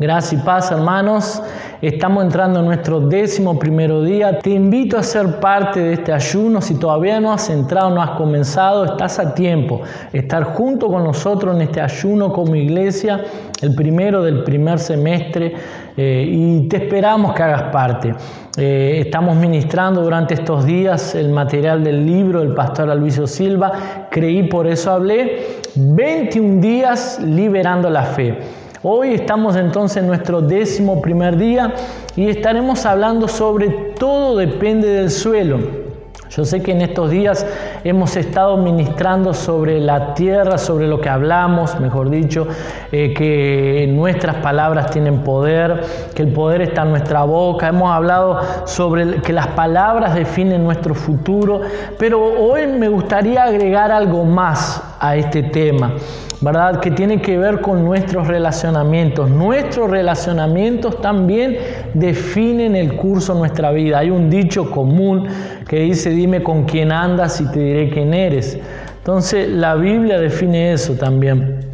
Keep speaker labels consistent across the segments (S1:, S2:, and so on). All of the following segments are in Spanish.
S1: Gracia y paz, hermanos. Estamos entrando en nuestro 11º día. Te invito a ser parte de este ayuno. Si todavía no has entrado, no has comenzado, estás a tiempo. Estar junto con nosotros en este ayuno como iglesia, el primero del primer semestre, y te esperamos que hagas parte. Estamos ministrando durante estos días el material del libro del pastor Aloysio Silva. Creí, por eso hablé. 21 días liberando la fe. Hoy estamos entonces en nuestro 11º día y estaremos hablando sobre todo depende del suelo. Yo sé que en estos días hemos estado ministrando sobre la tierra, sobre lo que hablamos, mejor dicho, que nuestras palabras tienen poder, que el poder está en nuestra boca. Hemos hablado sobre que las palabras definen nuestro futuro, pero hoy me gustaría agregar algo más a este tema, ¿verdad? Que tiene que ver con nuestros relacionamientos. Nuestros relacionamientos también definen el curso de nuestra vida. Hay un dicho común que dice: dime con quién andas y te diré quién eres. Entonces la Biblia define eso también.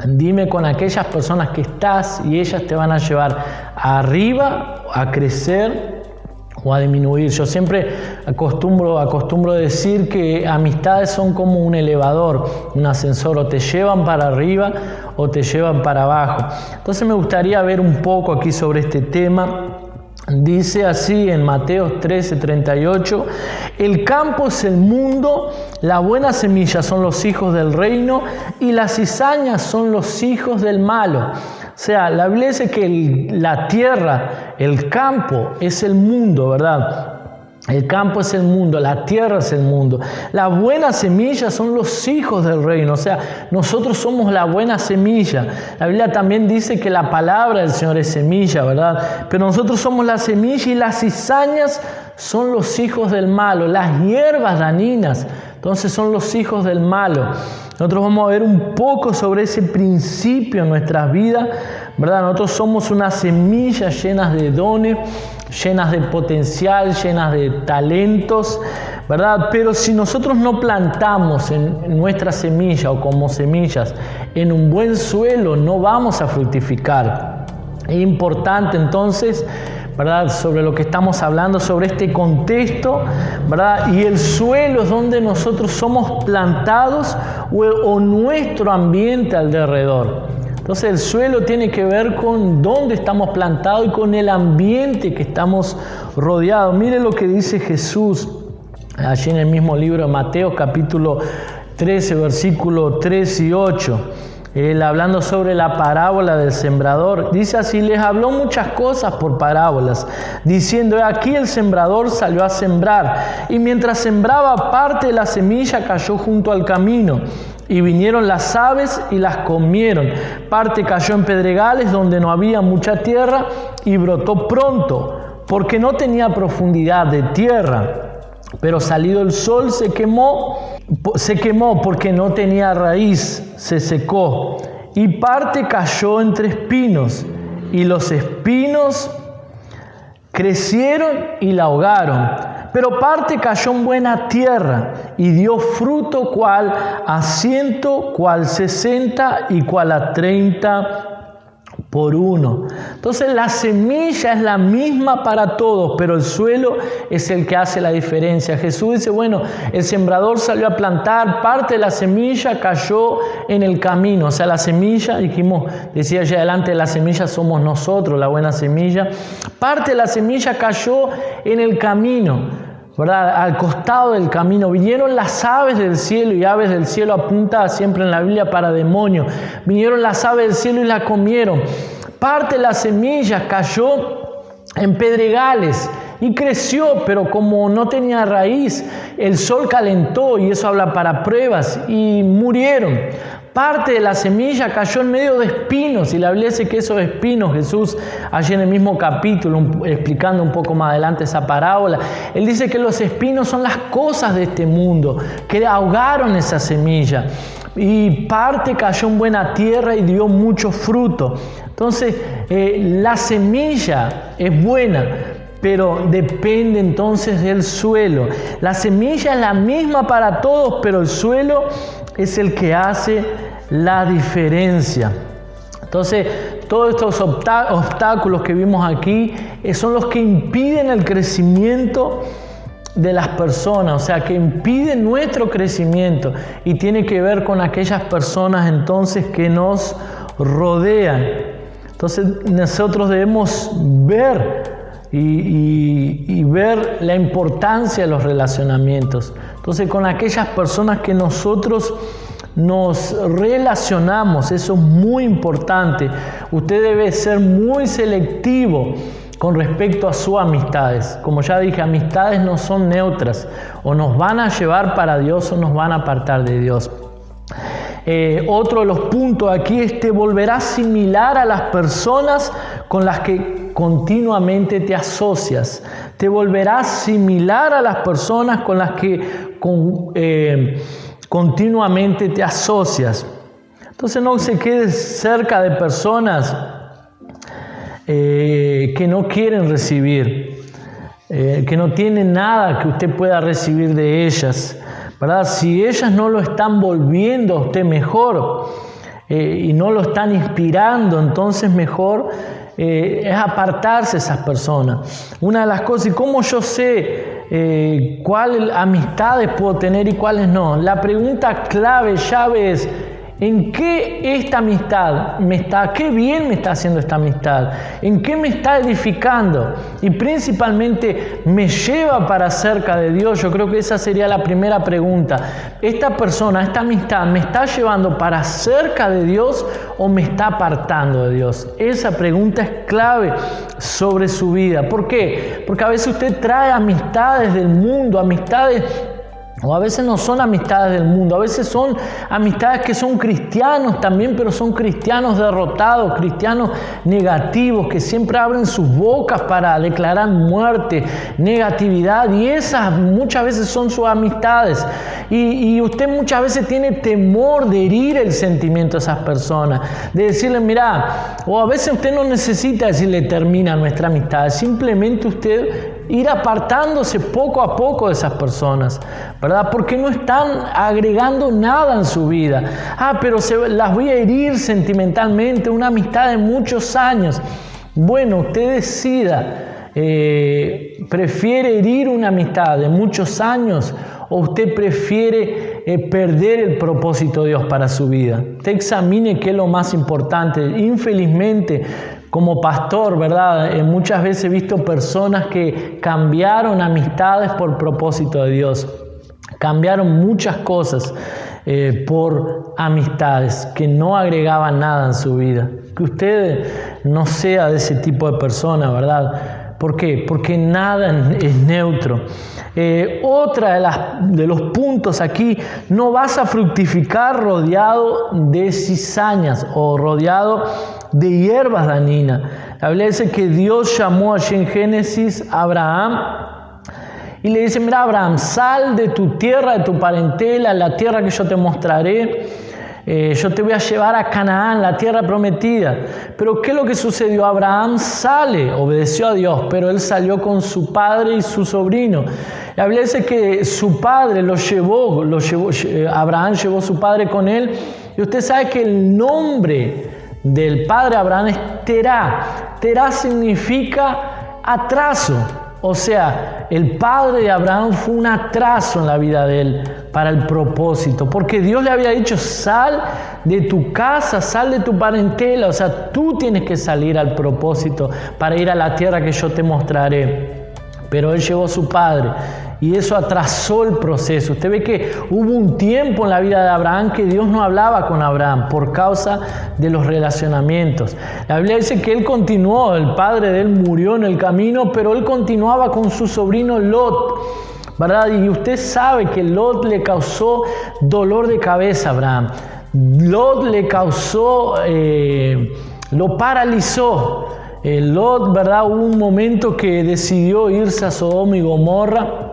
S1: Dime con aquellas personas que estás y ellas te van a llevar arriba, a crecer o a disminuir. Yo siempre acostumbro decir que amistades son como un elevador, un ascensor, o te llevan para arriba o te llevan para abajo. Entonces me gustaría ver un poco aquí sobre este tema. Dice así en Mateo 13:38: el campo es el mundo, la buena semilla son los hijos del reino y las cizañas son los hijos del malo. O sea, la Biblia dice que la tierra, el campo es el mundo, ¿verdad? El campo es el mundo, la tierra es el mundo. La buena semilla son los hijos del reino, o sea, nosotros somos la buena semilla. La Biblia también dice que la palabra del Señor es semilla, ¿verdad? Pero nosotros somos la semilla y las cizañas son los hijos del malo. Las hierbas dañinas, entonces, son los hijos del malo. Nosotros vamos a ver un poco sobre ese principio en nuestras vidas, ¿verdad? Nosotros somos una semilla llenas de dones, llenas de potencial, llenas de talentos, ¿verdad? Pero si nosotros no plantamos en nuestra semilla o como semillas en un buen suelo, no vamos a fructificar. Es importante entonces, ¿verdad?, sobre lo que estamos hablando, sobre este contexto, ¿verdad? Y el suelo es donde nosotros somos plantados o nuestro ambiente alrededor. Entonces el suelo tiene que ver con dónde estamos plantados y con el ambiente que estamos rodeados. Mire lo que dice Jesús allí en el mismo libro de Mateo, capítulo 13, versículos 3 y 8. Él hablando sobre la parábola del sembrador, dice así: les habló muchas cosas por parábolas, diciendo: aquí el sembrador salió a sembrar, y mientras sembraba, parte de la semilla cayó junto al camino, y vinieron las aves y las comieron. Parte cayó en pedregales donde no había mucha tierra, y brotó pronto, porque no tenía profundidad de tierra. Pero salido el sol se quemó porque no tenía raíz, se secó. Y parte cayó entre espinos, y los espinos crecieron y la ahogaron. Pero parte cayó en buena tierra y dio fruto, cual a 100, cual 60 y cual a 30 por uno. Entonces la semilla es la misma para todos, pero el suelo es el que hace la diferencia. Jesús dice: bueno, el sembrador salió a plantar, parte de la semilla cayó en el camino. O sea, la semilla, decía allá adelante, la semilla somos nosotros, la buena semilla. Parte de la semilla cayó en el camino, ¿verdad? Al costado del camino. Vinieron las aves del cielo, y aves del cielo apunta siempre en la Biblia para demonios. Vinieron las aves del cielo y la comieron. Parte de la semilla cayó en pedregales y creció, pero como no tenía raíz, el sol calentó, y eso habla para pruebas, y murieron. Parte de la semilla cayó en medio de espinos, y la Biblia dice que esos espinos, Jesús, allí en el mismo capítulo, explicando un poco más adelante esa parábola, Él dice que los espinos son las cosas de este mundo, que ahogaron esa semilla. Y parte cayó en buena tierra y dio mucho fruto. Entonces, la semilla es buena, pero depende entonces del suelo. La semilla es la misma para todos, pero el suelo es el que hace la diferencia. Entonces, todos estos obstáculos que vimos aquí son los que impiden el crecimiento de las personas, o sea, que impiden nuestro crecimiento, y tiene que ver con aquellas personas entonces que nos rodean. Entonces nosotros debemos ver y ver la importancia de los relacionamientos. Entonces, con aquellas personas que nosotros nos relacionamos, eso es muy importante. Usted debe ser muy selectivo con respecto a sus amistades. Como ya dije, amistades no son neutras, o nos van a llevar para Dios o nos van a apartar de Dios. Otro de los puntos aquí es: te volverás similar a las personas con las que continuamente te asocias. Te volverás similar a las personas con las que continuamente te asocias. Entonces no se quede cerca de personas que no quieren recibir, que no tienen nada que usted pueda recibir de ellas, ¿verdad? Si ellas no lo están volviendo a usted mejor y no lo están inspirando, entonces mejor es apartarse de esas personas. Una de las cosas, ¿y cómo yo sé cuáles amistades puedo tener y cuáles no? La pregunta clave, llave es: ¿en qué esta amistad qué bien me está haciendo esta amistad? ¿En qué me está edificando? Y principalmente, ¿me lleva para cerca de Dios? Yo creo que esa sería la primera pregunta. ¿Esta persona, esta amistad, me está llevando para cerca de Dios o me está apartando de Dios? Esa pregunta es clave sobre su vida. ¿Por qué? Porque a veces usted trae amistades del mundo, o a veces no son amistades del mundo, a veces son amistades que son cristianos también, pero son cristianos derrotados, cristianos negativos, que siempre abren sus bocas para declarar muerte, negatividad, y esas muchas veces son sus amistades. Y usted muchas veces tiene temor de herir el sentimiento de esas personas, de decirle: mira, o a veces usted no necesita decirle termina nuestra amistad, simplemente usted ir apartándose poco a poco de esas personas, ¿verdad? Porque no están agregando nada en su vida. Pero las voy a herir sentimentalmente, una amistad de muchos años. Bueno, usted decida, ¿prefiere herir una amistad de muchos años o usted prefiere perder el propósito de Dios para su vida? Usted examine qué es lo más importante. Infelizmente, como pastor, ¿verdad? Muchas veces he visto personas que cambiaron amistades por propósito de Dios. Cambiaron muchas cosas por amistades que no agregaban nada en su vida. Que usted no sea de ese tipo de persona, ¿verdad? ¿Por qué? Porque nada es neutro. Otra de los puntos aquí: no vas a fructificar rodeado de cizañas o rodeado de hierbas dañinas. La Biblia dice que Dios llamó allí en Génesis a Abraham y le dice: mira, Abraham, sal de tu tierra, de tu parentela, la tierra que yo te mostraré. Yo te voy a llevar a Canaán, la tierra prometida. Pero ¿qué es lo que sucedió? Abraham sale, obedeció a Dios, pero él salió con su padre y su sobrino. La Biblia dice que su padre lo llevó, Abraham llevó a su padre con él. Y usted sabe que el nombre del padre Abraham es Terá. Terá significa atraso. O sea, el padre de Abraham fue un atraso en la vida de él para el propósito, porque Dios le había dicho: sal de tu casa, sal de tu parentela, o sea, tú tienes que salir al propósito para ir a la tierra que yo te mostraré. Pero él llevó a su padre y eso atrasó el proceso. Usted ve que hubo un tiempo en la vida de Abraham que Dios no hablaba con Abraham por causa de los relacionamientos. La Biblia dice que él continuó, el padre de él murió en el camino, pero él continuaba con su sobrino Lot, ¿verdad? Y usted sabe que Lot le causó dolor de cabeza a Abraham. Lot le causó, lo paralizó. Lot, ¿verdad? Hubo un momento que decidió irse a Sodoma y Gomorra,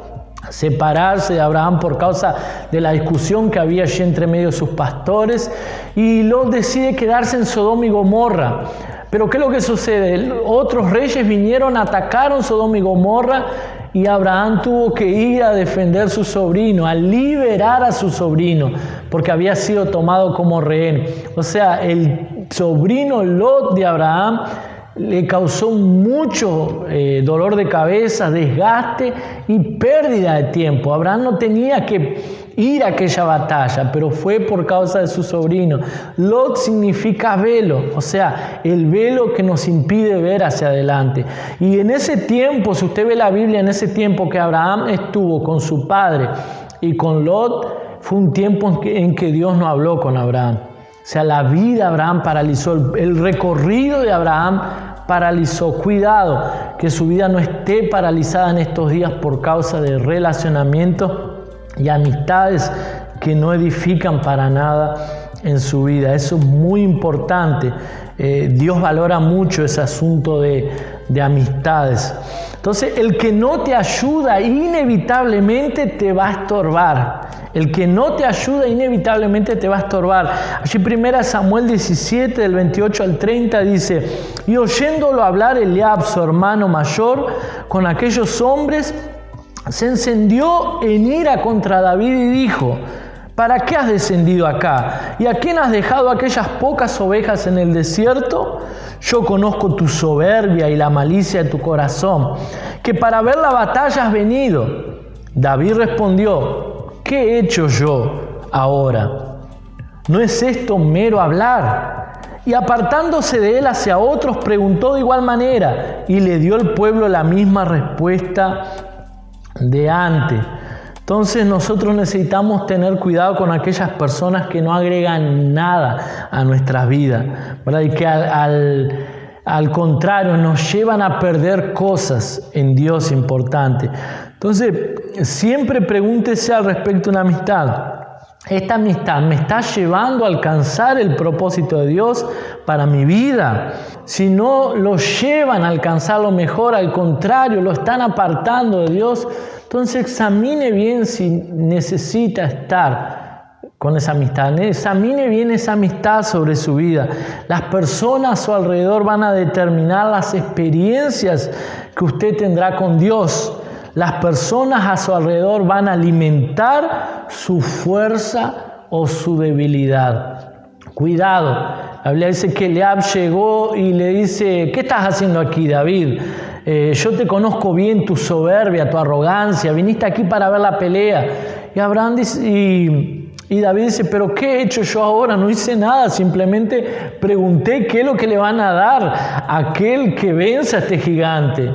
S1: separarse de Abraham por causa de la discusión que había allí entre medio de sus pastores, y Lot decide quedarse en Sodoma y Gomorra. Pero ¿qué es lo que sucede? Otros reyes vinieron, atacaron Sodoma y Gomorra, y Abraham tuvo que ir a defender a su sobrino, a liberar a su sobrino, porque había sido tomado como rehén. O sea, sobrino Lot de Abraham le causó mucho dolor de cabeza, desgaste y pérdida de tiempo. Abraham no tenía que ir a aquella batalla, pero fue por causa de su sobrino. Lot significa velo, o sea, el velo que nos impide ver hacia adelante. Y en ese tiempo, si usted ve la Biblia, en ese tiempo que Abraham estuvo con su padre y con Lot, fue un tiempo en que Dios no habló con Abraham. O sea, la vida de Abraham paralizó, el recorrido de Abraham paralizó. Cuidado, que su vida no esté paralizada en estos días por causa de relacionamientos y amistades que no edifican para nada en su vida. Eso es muy importante. Dios valora mucho ese asunto de amistades. Entonces, el que no te ayuda inevitablemente te va a estorbar. El que no te ayuda inevitablemente te va a estorbar. Allí 1 Samuel 17, del 28 al 30 dice: y oyéndolo hablar Eliab, su hermano mayor, con aquellos hombres, se encendió en ira contra David y dijo: ¿para qué has descendido acá? ¿Y a quién has dejado aquellas pocas ovejas en el desierto? Yo conozco tu soberbia y la malicia de tu corazón, que para ver la batalla has venido. David respondió: ¿qué he hecho yo ahora? ¿No es esto mero hablar? Y apartándose de él hacia otros, preguntó de igual manera, y le dio el pueblo la misma respuesta de antes. Entonces nosotros necesitamos tener cuidado con aquellas personas que no agregan nada a nuestras vidas, ¿verdad? Y que al contrario nos llevan a perder cosas en Dios importantes. Entonces siempre pregúntese al respecto de una amistad. ¿Esta amistad me está llevando a alcanzar el propósito de Dios para mi vida? Si no lo llevan a alcanzar lo mejor, al contrario, lo están apartando de Dios, entonces examine bien si necesita estar con esa amistad. Examine bien esa amistad sobre su vida. Las personas a su alrededor van a determinar las experiencias que usted tendrá con Dios. Las personas a su alrededor van a alimentar su fuerza o su debilidad. Cuidado. La Biblia dice que Eliab llegó y le dice: ¿qué estás haciendo aquí, David? Yo te conozco bien tu soberbia, tu arrogancia. Viniste aquí para ver la pelea. Y Abraham dice, y David dice: ¿pero qué he hecho yo ahora? No hice nada. Simplemente pregunté qué es lo que le van a dar a aquel que venza a este gigante.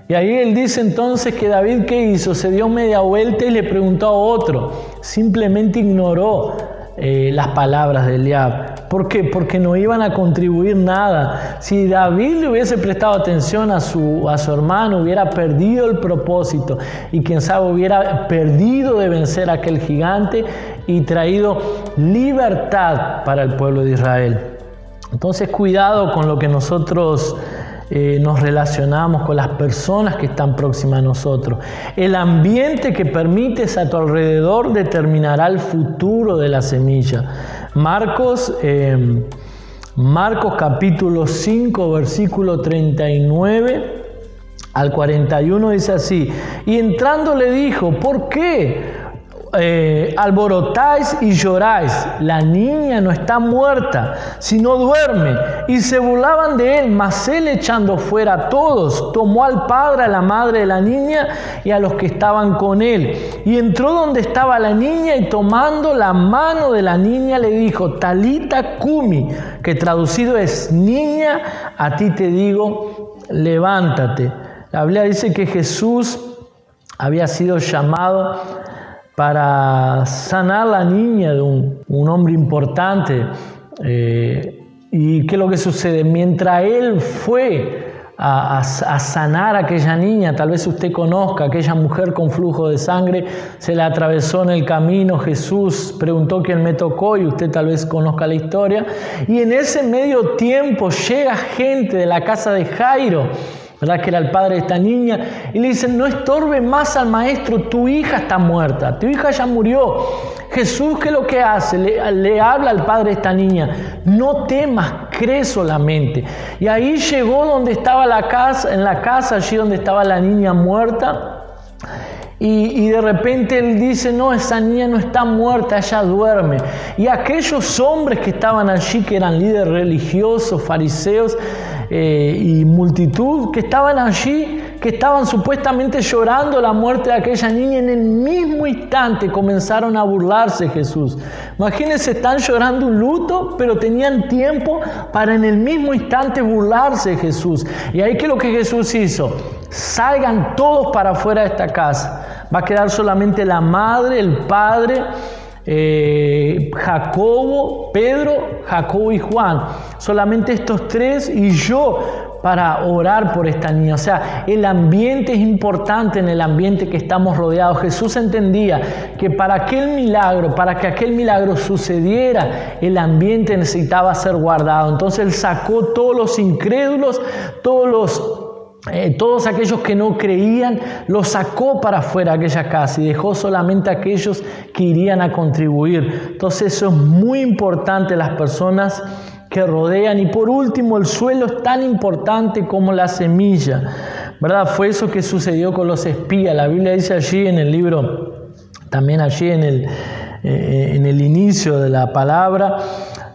S1: Y ahí él dice entonces que David, ¿qué hizo? Se dio media vuelta y le preguntó a otro. Simplemente ignoró las palabras de Eliab. ¿Por qué? Porque no iban a contribuir nada. Si David le hubiese prestado atención a su hermano, hubiera perdido el propósito y quién sabe hubiera perdido de vencer a aquel gigante y traído libertad para el pueblo de Israel. Entonces cuidado con lo que nosotros nos relacionamos, con las personas que están próximas a nosotros. El ambiente que permites a tu alrededor determinará el futuro de la semilla. Marcos capítulo 5, versículo 39 al 41 dice así: y entrando le dijo: ¿por qué alborotáis y lloráis? La niña no está muerta, sino duerme. Y se burlaban de él, mas él, echando fuera a todos, tomó al padre, a la madre de la niña y a los que estaban con él. Y entró donde estaba la niña y tomando la mano de la niña le dijo: Talita cumi, que traducido es: niña, a ti te digo, levántate. La Biblia dice que Jesús había sido llamado para sanar la niña de un hombre importante. ¿Y qué es lo que sucede? Mientras él fue a sanar a aquella niña, tal vez usted conozca, aquella mujer con flujo de sangre, se le atravesó en el camino, Jesús preguntó quién me tocó y usted tal vez conozca la historia. Y en ese medio tiempo llega gente de la casa de Jairo, ¿verdad? Que era el padre de esta niña, y le dicen: no estorbe más al maestro, tu hija está muerta, tu hija ya murió. Jesús, ¿qué es lo que hace? Le habla al padre de esta niña: no temas, cree solamente. Y ahí llegó donde estaba la casa, en la casa allí donde estaba la niña muerta, Y de repente él dice, no, esa niña no está muerta, ella duerme. Y aquellos hombres que estaban allí, que eran líderes religiosos, fariseos y multitud, que estaban allí, que estaban supuestamente llorando la muerte de aquella niña, en el mismo instante comenzaron a burlarse de Jesús. Imagínense, están llorando un luto, pero tenían tiempo para en el mismo instante burlarse de Jesús. Y ahí, ¿qué es lo que Jesús hizo? Salgan todos para afuera de esta casa. Va a quedar solamente la madre, el padre, Jacobo, Pedro, Jacobo y Juan. Solamente estos tres y yo para orar por esta niña. O sea, el ambiente es importante, en el ambiente que estamos rodeados. Jesús entendía que para que aquel milagro sucediera, el ambiente necesitaba ser guardado. Entonces Él sacó todos los incrédulos, todos aquellos que no creían, los sacó para afuera de aquella casa y dejó solamente a aquellos que irían a contribuir. Entonces eso es muy importante, las personas que rodean. Y por último, el suelo es tan importante como la semilla, ¿verdad? Fue eso que sucedió con los espías. La Biblia dice allí en el libro, también allí en el inicio de la palabra,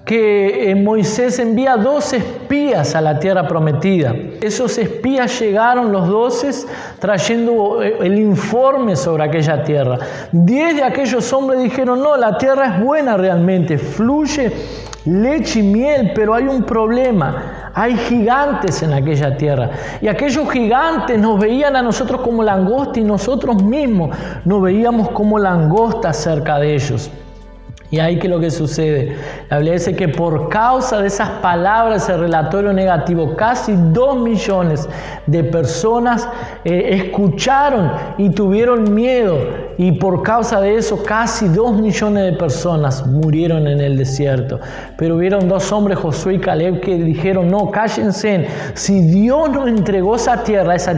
S1: que Moisés envía 12 espías a la tierra prometida. Esos espías llegaron, los 12, trayendo el informe sobre aquella tierra. 10 de aquellos hombres dijeron, no, la tierra es buena realmente, fluye leche y miel, pero hay un problema. Hay gigantes en aquella tierra. Y aquellos gigantes nos veían a nosotros como langosta y nosotros mismos nos veíamos como langosta cerca de ellos. Y ahí, ¿qué es lo que sucede? La Biblia dice que por causa de esas palabras, el relatorio negativo, casi 2 millones de personas escucharon y tuvieron miedo. Y por causa de eso, casi 2 millones de personas murieron en el desierto. Pero hubieron 2 hombres, Josué y Caleb, que dijeron, no, cállense. Si Dios nos entregó esa tierra es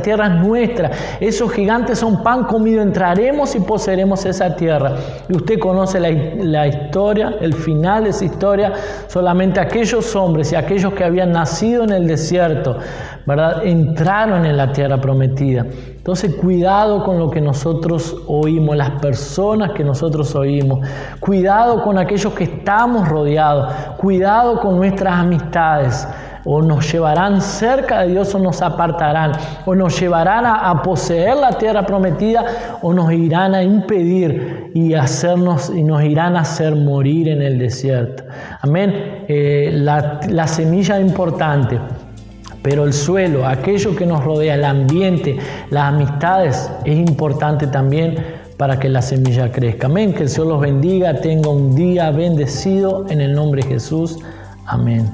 S1: nuestra. Esos gigantes son pan comido. Entraremos y poseeremos esa tierra. Y usted conoce la historia, el final de esa historia. Solamente aquellos hombres y aquellos que habían nacido en el desierto, ¿verdad?, entraron en la tierra prometida. Entonces, cuidado con lo que nosotros oímos, las personas que nosotros oímos. Cuidado con aquellos que estamos rodeados. Cuidado con nuestras amistades. O nos llevarán cerca de Dios o nos apartarán. O nos llevarán a poseer la tierra prometida o nos irán a impedir y nos irán a hacer morir en el desierto. Amén. La semilla es importante. Pero el suelo, aquello que nos rodea, el ambiente, las amistades, es importante también para que la semilla crezca. Amén. Que el Señor los bendiga. Tenga un día bendecido en el nombre de Jesús. Amén.